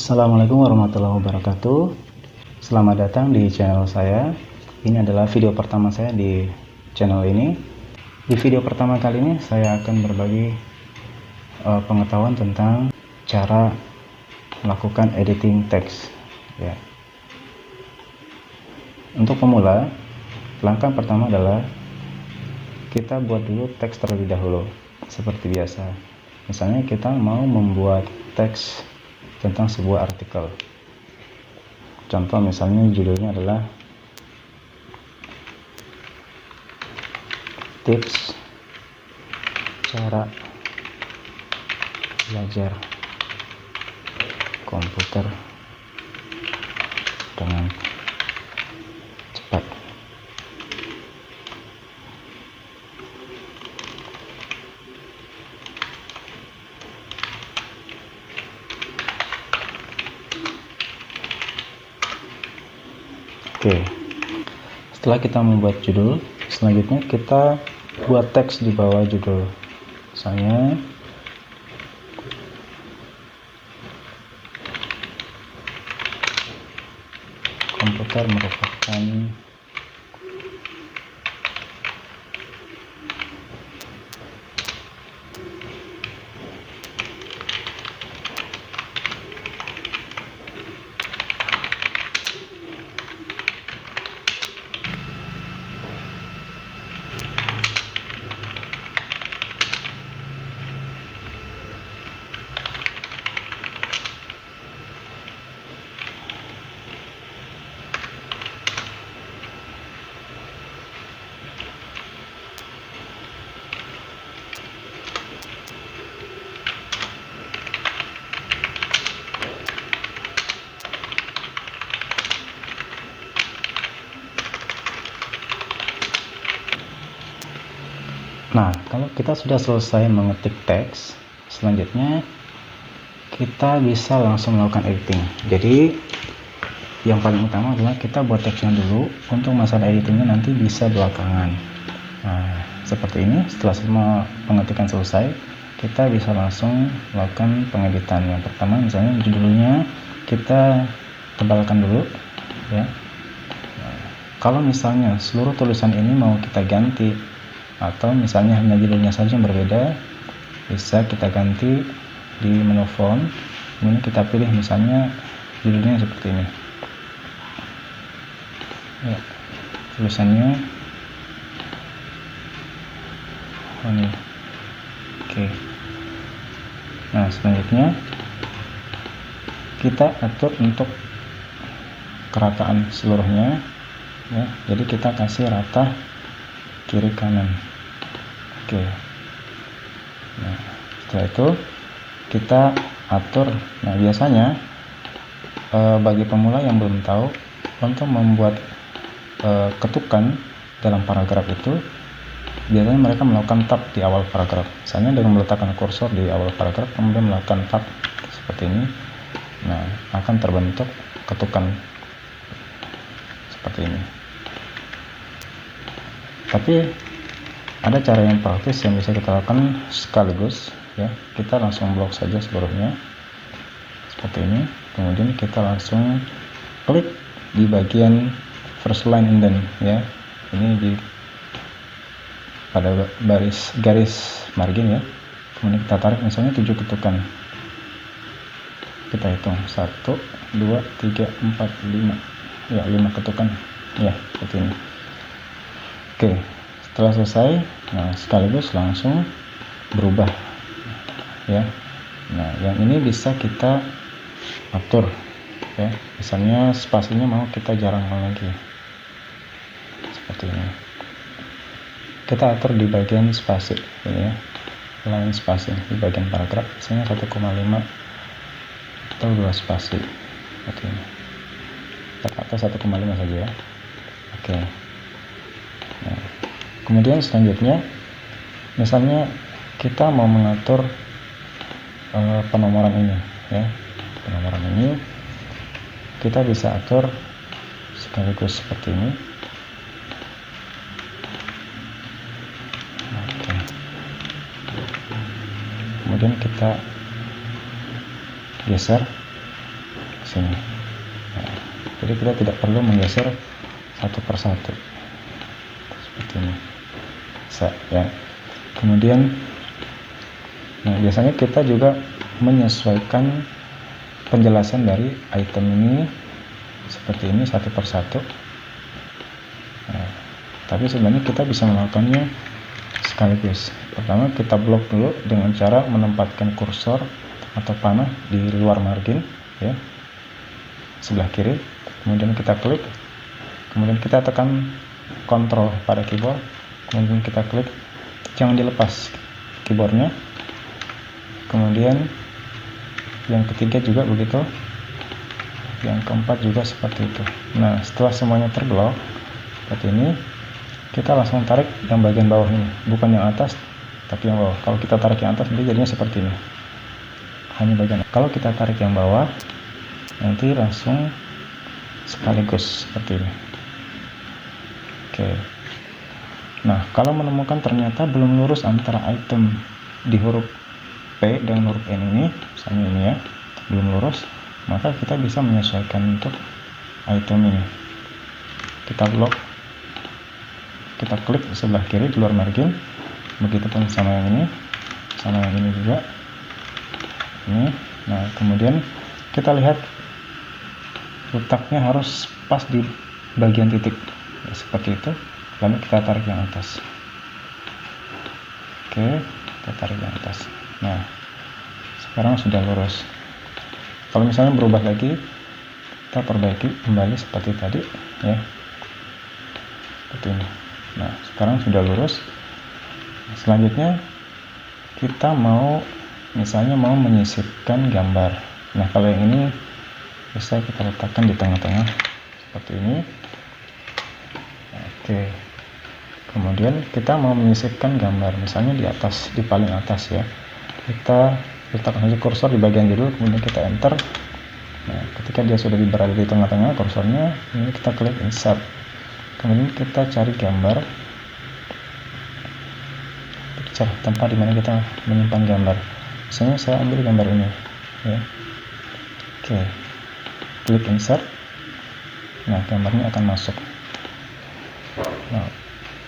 Assalamualaikum warahmatullahi wabarakatuh. Selamat datang di channel saya. Ini adalah video pertama saya di channel ini. Di video pertama kali ini saya akan berbagi pengetahuan tentang cara melakukan editing teks. Ya. Untuk pemula, langkah pertama adalah kita buat dulu teks terlebih dahulu, seperti biasa. Misalnya kita mau membuat teks tentang sebuah artikel. Contoh misalnya judulnya adalah tips cara belajar komputer dengan cepat. Oke, setelah kita membuat judul, selanjutnya kita buat teks di bawah judul. Misalnya komputer merupakan Nah, kalau kita sudah selesai mengetik teks, selanjutnya kita bisa langsung melakukan editing. Jadi yang paling utama adalah kita buat teksnya dulu. Untuk masalah editingnya nanti bisa belakangan. Nah, seperti ini. Setelah semua pengetikan selesai, kita bisa langsung melakukan pengeditan. Yang pertama misalnya judulnya kita tebalkan dulu, ya. Nah, kalau misalnya seluruh tulisan ini mau kita ganti, atau misalnya hanya judulnya saja yang berbeda, bisa kita ganti di menu font. Kemudian kita pilih misalnya judulnya seperti ini, ya, tulisannya ini. Oke. Nah, selanjutnya kita atur untuk kerataan seluruhnya, ya. Jadi kita kasih rata kiri kanan. Oke. Nah, setelah itu kita atur. Nah, biasanya bagi pemula yang belum tahu, untuk membuat ketukan dalam paragraf itu, biasanya mereka melakukan tab di awal paragraf. Misalnya dengan meletakkan kursor di awal paragraf, kemudian melakukan tab seperti ini. Nah, akan terbentuk ketukan seperti ini. Tapi ada cara yang praktis yang bisa kita lakukan sekaligus, ya. Kita langsung blok saja seluruhnya seperti ini. Kemudian kita langsung klik di bagian first line indent, ya. Ini di pada garis margin, ya. Kemudian kita tarik misalnya 7 ketukan. Kita hitung 1, 2, 3, 4, 5. Ya, 5 ketukan. Ya, seperti ini. Oke, setelah selesai, nah sekaligus langsung berubah, ya. Nah, yang ini bisa kita atur, ya. Misalnya spasinya mau kita jarangkan lagi, seperti ini. Kita atur di bagian spasi, ini, ya, line spasi di bagian paragraf, misalnya 1,5 atau 2 spasi, seperti ini. Atau 1,5 saja, ya. Oke. Nah, kemudian selanjutnya, misalnya kita mau mengatur penomoran ini, ya. Penomoran ini kita bisa atur sekaligus seperti ini. Oke. Kemudian kita geser sini. Nah, jadi kita tidak perlu menggeser satu persatu seperti ini. Ya. Kemudian, nah biasanya kita juga menyesuaikan penjelasan dari item ini seperti ini satu persatu. Nah, tapi sebenarnya kita bisa melakukannya sekaligus. Pertama kita blok dulu dengan cara menempatkan kursor atau panah di luar margin, ya, sebelah kiri. Kemudian kita klik, kemudian kita tekan Ctrl pada keyboard, kemudian kita klik, jangan dilepas keyboardnya. Kemudian yang ketiga juga begitu, yang keempat juga seperti itu. Nah, setelah semuanya terblok seperti ini, kita langsung tarik yang bagian bawah ini, bukan yang atas tapi yang bawah. Kalau kita tarik yang atas nanti jadinya seperti ini, hanya bagian. Kalau kita tarik yang bawah nanti langsung sekaligus seperti ini. Oke. Nah, kalau menemukan ternyata belum lurus antara item di huruf P dengan huruf N ini, misalnya ini ya, belum lurus, maka kita bisa menyesuaikan untuk item ini. Kita blok, kita klik sebelah kiri di luar margin, begitupun sama yang ini, sama yang ini juga. Ini, nah kemudian kita lihat letaknya harus pas di bagian titik, ya, seperti itu. Lalu kita tarik yang atas. Oke, kita tarik yang atas. Nah, sekarang sudah lurus. Kalau misalnya berubah lagi, kita perbaiki kembali seperti tadi, ya, seperti ini. Nah, sekarang sudah lurus. Selanjutnya kita mau, misalnya mau menyisipkan gambar. Nah, kalau yang ini bisa kita letakkan di tengah-tengah seperti ini. Oke. Kemudian kita mau menyisipkan gambar, misalnya di atas, di paling atas ya. Kita letakkan saja kursor di bagian dulu, kemudian kita enter. Nah, ketika dia sudah berada di tengah-tengah kursornya, ini kita klik insert. Kemudian kita cari gambar, cari tempat dimana kita menyimpan gambar. Misalnya saya ambil gambar ini, ya. Oke, klik insert. Nah, gambarnya akan masuk. Nah,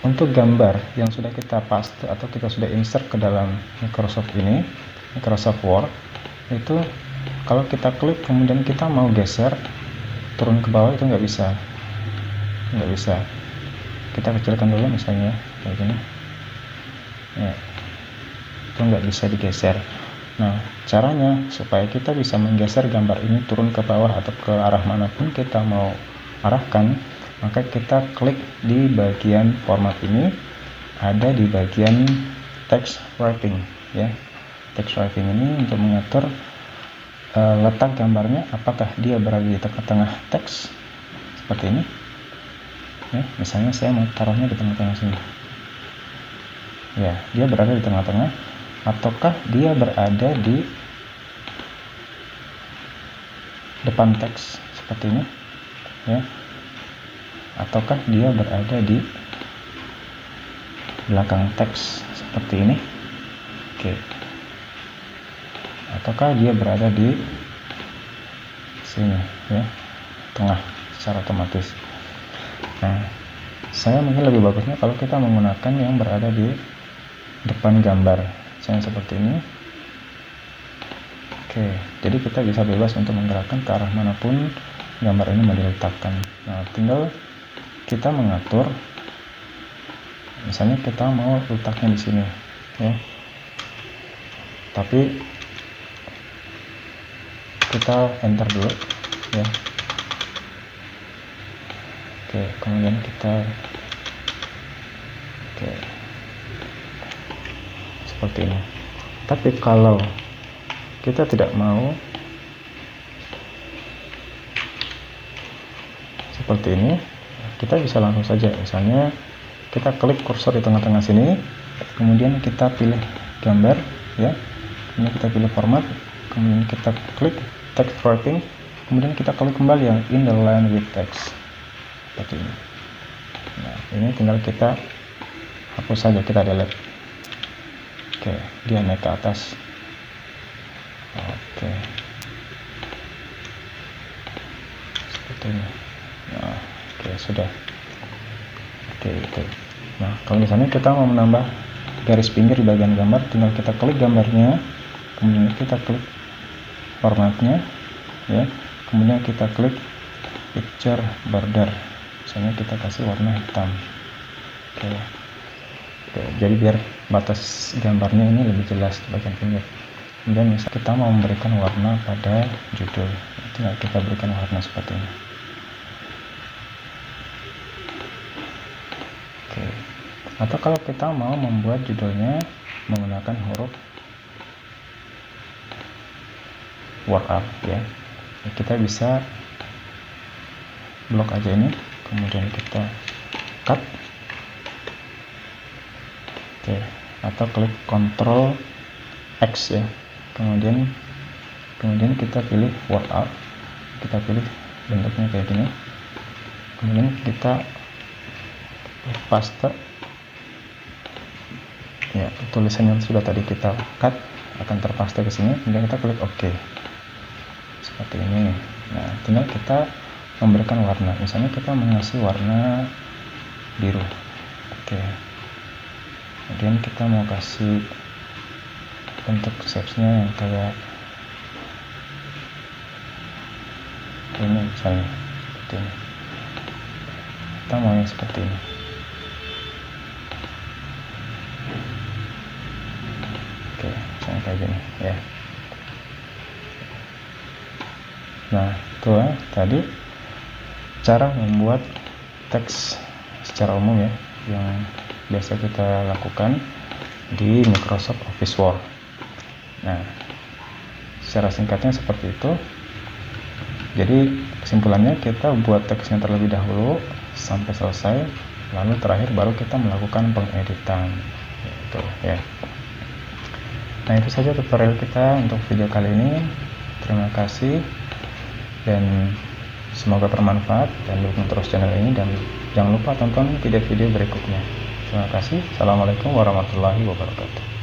untuk gambar yang sudah kita paste atau kita sudah insert ke dalam Microsoft ini, Microsoft Word, itu kalau kita klik kemudian kita mau geser turun ke bawah itu nggak bisa. Kita kecilkan dulu misalnya kayak gini, ya, itu nggak bisa digeser. Nah, caranya supaya kita bisa menggeser gambar ini turun ke bawah atau ke arah manapun kita mau arahkan, maka kita klik di bagian format ini, ada di bagian text wrapping, ya. Text wrapping ini untuk mengatur letak gambarnya, apakah dia berada di tengah-tengah teks seperti ini, ya. Misalnya saya mau taruhnya di tengah-tengah sini, ya, dia berada di tengah-tengah, ataukah dia berada di depan teks seperti ini, ya, ataukah dia berada di belakang teks seperti ini. Oke. Ataukah dia berada di sini, ya, tengah secara otomatis. Nah, saya mungkin lebih bagusnya kalau kita menggunakan yang berada di depan gambar, misalnya seperti ini. Oke, jadi kita bisa bebas untuk menggerakkan ke arah manapun gambar ini mau diletakkan. Nah, tinggal kita mengatur, misalnya kita mau letaknya di sini, ya, tapi kita enter dulu, ya. Oke, kemudian kita, oke, seperti ini. Tapi kalau kita tidak mau seperti ini, kita bisa langsung saja, misalnya kita klik kursor di tengah-tengah sini, kemudian kita pilih gambar, ya, kemudian kita pilih format, kemudian kita klik text wrapping, kemudian kita klik kembali yang in the line with text seperti ini. Nah, ini tinggal kita hapus saja, kita delete. Oke, dia naik ke atas. Oke. seperti ini. Nah, oke, sudah. Oke, itu. Nah, kalau misalnya kita mau menambah garis pinggir di bagian gambar, tinggal kita klik gambarnya, kemudian kita klik formatnya, ya, kemudian kita klik picture border, misalnya kita kasih warna hitam. Oke. Oke, jadi biar batas gambarnya ini lebih jelas di bagian pinggir. Kemudian misal kita mau memberikan warna pada judul, tinggal kita berikan warna seperti ini. Oke. Atau kalau kita mau membuat judulnya menggunakan huruf workup, ya, kita bisa blok aja ini, kemudian kita cut. Oke, atau klik Ctrl X, ya, kemudian kita pilih workup, kita pilih bentuknya kayak gini, kemudian kita paste, ya, tulisan yang sudah tadi kita cut akan terpaste ke sini, kemudian kita klik OK seperti ini. Nah, tinggal kita memberikan warna, misalnya kita mengasih warna biru. Oke, kemudian kita mau kasih bentuk shapes-nya yang kayak ini, misalnya seperti ini. Kita mau yang seperti ini. Oke, misalnya kayak gini, ya. Nah, itu tadi cara membuat teks secara umum, ya, yang biasa kita lakukan di Microsoft Office Word. Nah, secara singkatnya seperti itu. Jadi kesimpulannya, kita buat teksnya terlebih dahulu sampai selesai, lalu terakhir baru kita melakukan pengeditan, gitu, ya. Nah, itu saja tutorial kita untuk video kali ini. Terima kasih dan semoga bermanfaat, dan dukung terus channel ini, dan jangan lupa tonton video-video berikutnya. Terima kasih. Assalamualaikum warahmatullahi wabarakatuh.